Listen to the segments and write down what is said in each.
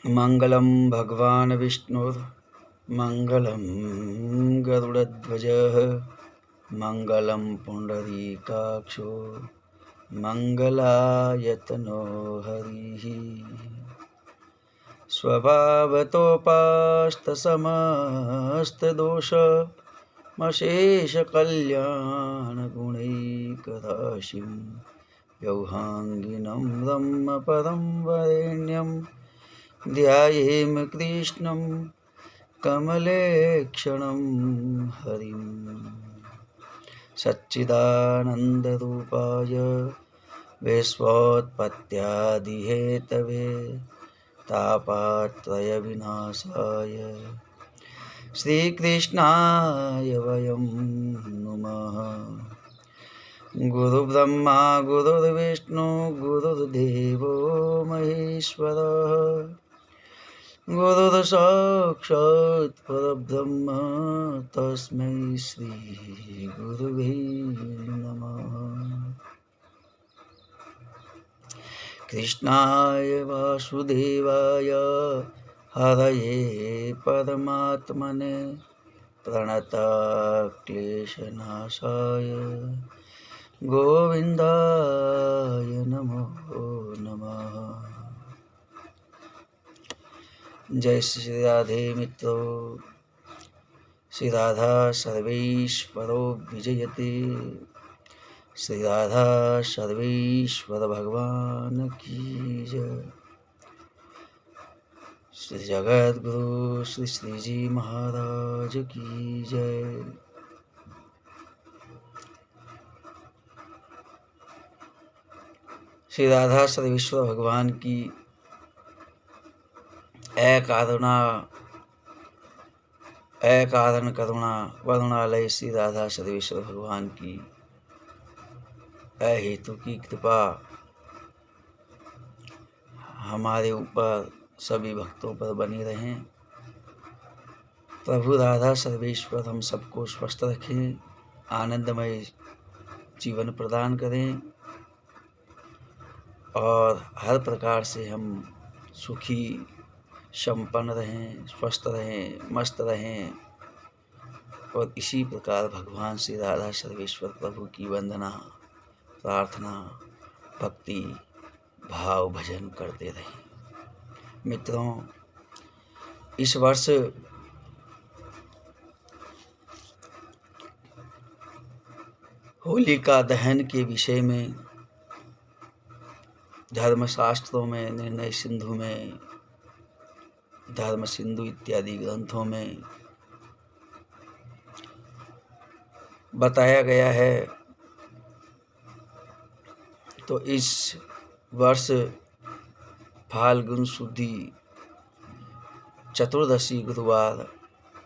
मंगलम भगवान विष्णुर्मंगलम गरुड़ध्वजः मंगलम पुंडरीकाक्षो मंगलायतनो हरिः स्वभावतोपास्तसमस्तदोषमशेषकल्याणगुणैकराशिं यौहाङ्गिनं ब्रह्मपदं वरेण्यं ध्यायेम कृष्णं कमलेक्षणं हरिं सच्चिदानन्दरूपाय विश्वोत्पत्त्यादिहेतवे तापत्रयविनाशाय श्रीकृष्णाय वयं नुमः। गुरुब्रह्मा गुरुर्विष्णु गुरुर्देवो महेश्वरः गुरुर्साक्षात् परब्रह्म तस्मै श्रीगुरुवे नमः। कृष्णाय वासुदेवाय हरये परमात्मने प्रणतक्लेशनाशाय गोविन्दाय नमो नमः। जय श्री राधे मित्रों। श्री राधा सर्वेश्वरो विजयते। श्री राधा सर्वेश्वर भगवान की जय। श्री जगद्गुरु श्री श्री जी महाराज की जय। श्री राधा सर्वेश्वर भगवान की अकारण करुणा वरुणालय श्री राधा सर्वेश्वर भगवान की अहेतु की कृपा हमारे ऊपर सभी भक्तों पर बनी रहें। प्रभु राधा सर्वेश्वर हम सबको स्वस्थ रखें, आनंदमय जीवन प्रदान करें और हर प्रकार से हम सुखी संपन्न रहें, स्वस्थ रहें, मस्त रहें और इसी प्रकार भगवान श्री राधा सर्वेश्वर प्रभु की वंदना, प्रार्थना, भक्ति, भाव भजन करते रहें। मित्रों, इस वर्ष होलिका दहन के विषय में धर्मशास्त्रों में, निर्णय सिंधु में, धर्म सिंधु इत्यादि ग्रंथों में बताया गया है। तो इस वर्ष फाल्गुन शुद्धि चतुर्दशी गुरुवार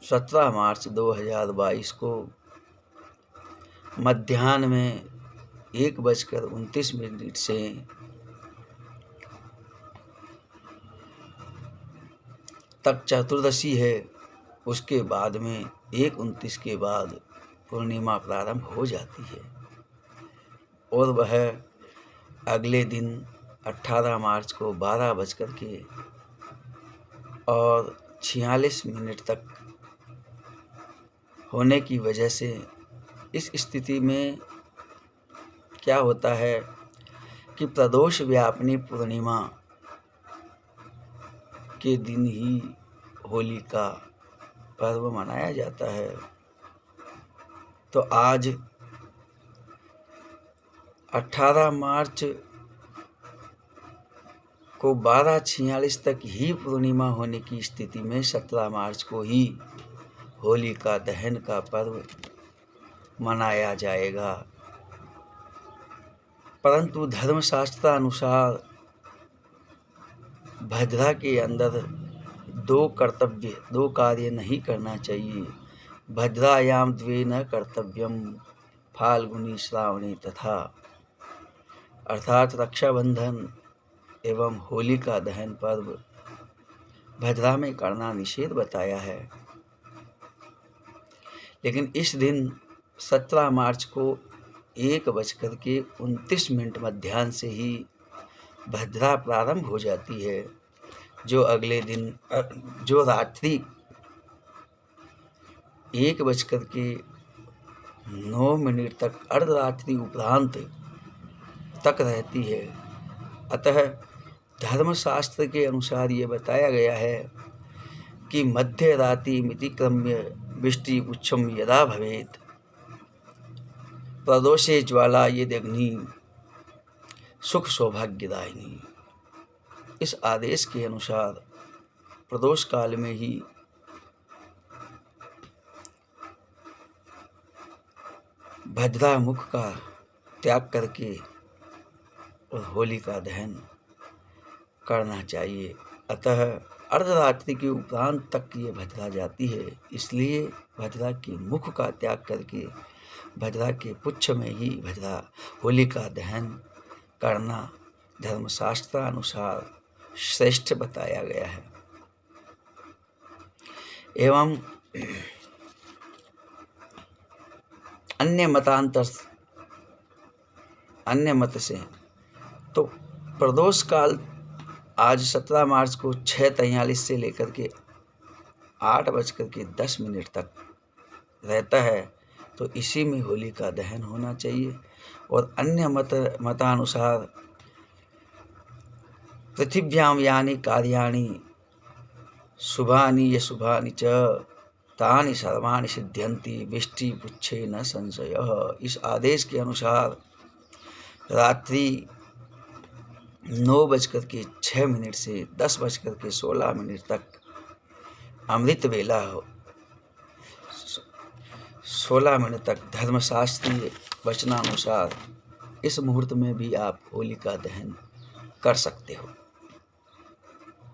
17 मार्च 2022 को मध्याह्न में 1:29 से तक चतुर्दशी है। उसके बाद में 1:29 के बाद पूर्णिमा प्रारंभ हो जाती है और वह अगले दिन 18 मार्च को 12:46 तक होने की वजह से इस स्थिति में क्या होता है कि प्रदोष व्यापिनी पूर्णिमा के दिन ही होली का पर्व मनाया जाता है। तो आज 18 मार्च को 12:46 तक ही पूर्णिमा होने की स्थिति में 17 मार्च को ही होलिका दहन का पर्व मनाया जाएगा। परंतु धर्मशास्त्र अनुसार भद्रा के अंदर दो कार्य नहीं करना चाहिए। भद्रायाम द्वे न कर्तव्यम फाल्गुनी श्रावणी तथा, अर्थात रक्षाबंधन एवं होलिका दहन पर्व भद्रा में करना निषेध बताया है। लेकिन इस दिन 17 मार्च को 1:29 मध्याह्न से ही भद्रा प्रारंभ हो जाती है। जो अगले दिन जो रात्रि 1:09 तक अर्धरात्रि उपरांत तक रहती है। अतः धर्मशास्त्र के अनुसार ये बताया गया है कि मध्य राति मितिक्रम्य वृष्टि पुच्छम यदा भवेत प्रदोषे ज्वाला यदग्नि सुख सौभाग्यदायिनी। इस आदेश के अनुसार प्रदोष काल में ही भद्रा मुख का त्याग करके और होली का दहन करना चाहिए। अतः अर्धरात्रि के उपरांत तक ये भद्रा जाती है, इसलिए भद्रा के मुख का त्याग करके भद्रा के पुच्छ में ही भद्रा होली का दहन करना धर्मशास्त्र अनुसार श्रेष्ठ बताया गया है। एवं अन्य मत से तो प्रदोष काल आज 17 मार्च को 6:43 से लेकर के 8:10 तक रहता है, तो इसी में होली का दहन होना चाहिए। और अन्य मतानुसार पृथिव्याम यानि कार्याणि शुभानि यशुभानि च तानि सर्वाणि सिद्ध्यन्ति वृष्टि पुच्छे न संशयः। इस आदेश के अनुसार रात्रि 9:06 से 10:16 तक अमृत वेला हो 16 मिनट तक धर्मशास्त्रीय वचनानुसार इस मुहूर्त में भी आप होली का दहन कर सकते हो।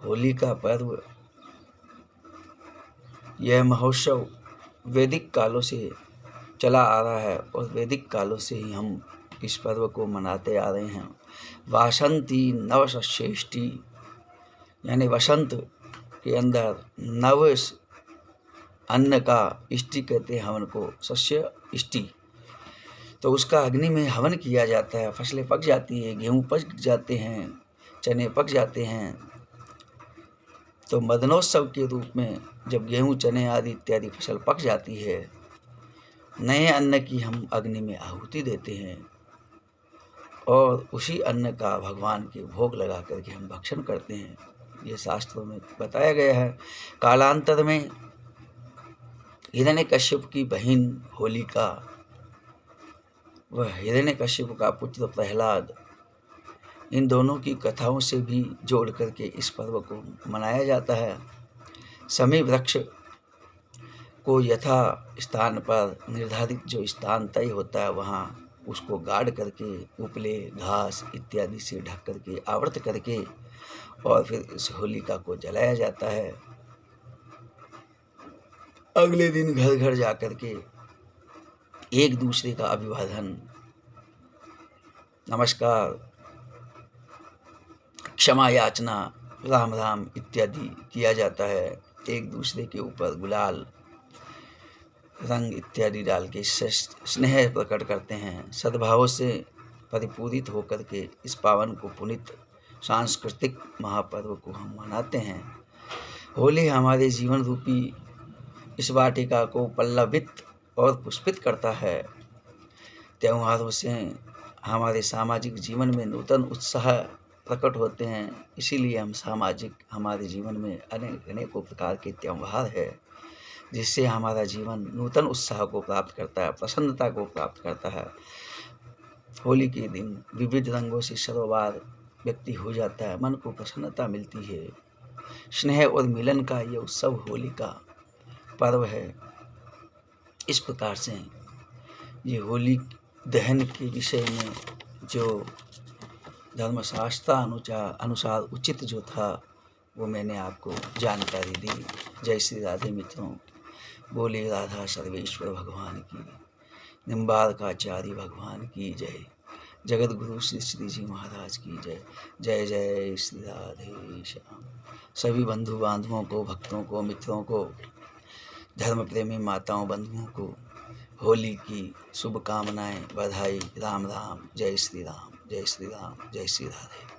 होली का पर्व, यह महोत्सव वैदिक कालों से चला आ रहा है और वैदिक कालों से ही हम इस पर्व को मनाते आ रहे हैं। वासंती नवसस्येष्टि, यानी वसंत के अंदर नव अन्न का इष्टि कहते हैं हवन को, सस्य इष्टि। तो उसका अग्नि में हवन किया जाता है। फसलें पक जाती है, गेहूँ पक जाते हैं, चने पक जाते हैं, तो मदनोत्सव के रूप में जब गेहूँ चने आदि इत्यादि फसल पक जाती है, नए अन्न की हम अग्नि में आहुति देते हैं और उसी अन्न का भगवान के भोग लगा करके हम भक्षण करते हैं। ये शास्त्रों में बताया गया है। कालांतर में हिरण्यकश्यप की बहन होलिका व हिरण्यकश्यप का पुत्र प्रहलाद, इन दोनों की कथाओं से भी जोड़ करके इस पर्व को मनाया जाता है। समी वृक्ष को यथा स्थान पर निर्धारित जो स्थान तय होता है वहाँ उसको गाड़ करके उपले घास इत्यादि से ढक करके आवृत करके और फिर इस होलिका को जलाया जाता है। अगले दिन घर घर जा करके एक दूसरे का अभिवादन, नमस्कार, क्षमा याचना, राम राम इत्यादि किया जाता है। एक दूसरे के ऊपर गुलाल रंग इत्यादि डाल के स्नेह प्रकट करते हैं। सद्भाव से परिपूरित होकर के इस पावन को पुनीत सांस्कृतिक महापर्व को हम मनाते हैं। होली हमारे जीवन रूपी इस वाटिका को पल्लवित और पुष्पित करता है। त्योहारों से हमारे सामाजिक जीवन में नूतन उत्साह प्रकट होते हैं, इसीलिए हमारे जीवन में अनेकों प्रकार के त्यौहार है जिससे हमारा जीवन नूतन उत्साह को प्राप्त करता है, प्रसन्नता को प्राप्त करता है। होली के दिन विविध रंगों से सरोबार व्यक्ति हो जाता है, मन को प्रसन्नता मिलती है। स्नेह और मिलन का ये उत्सव होली का पर्व है। इस प्रकार से ये होली दहन के विषय में जो धर्मशास्त्र अनुसार उचित जो था वो मैंने आपको जानकारी दी। जय श्री राधे मित्रों, बोले राधा सर्वेश्वर भगवान की, निम्बारकाचार्य भगवान की जय, जगत गुरु श्री श्री जी महाराज की जय। जय जय श्री राधे श्याम। सभी बंधु बांधवों को, भक्तों को, मित्रों को, धर्म प्रेमी माताओं बंधुओं को होली की शुभकामनाएं, बधाई। राम राम, जय श्री राम, जय श्री राम, जय श्री राधे।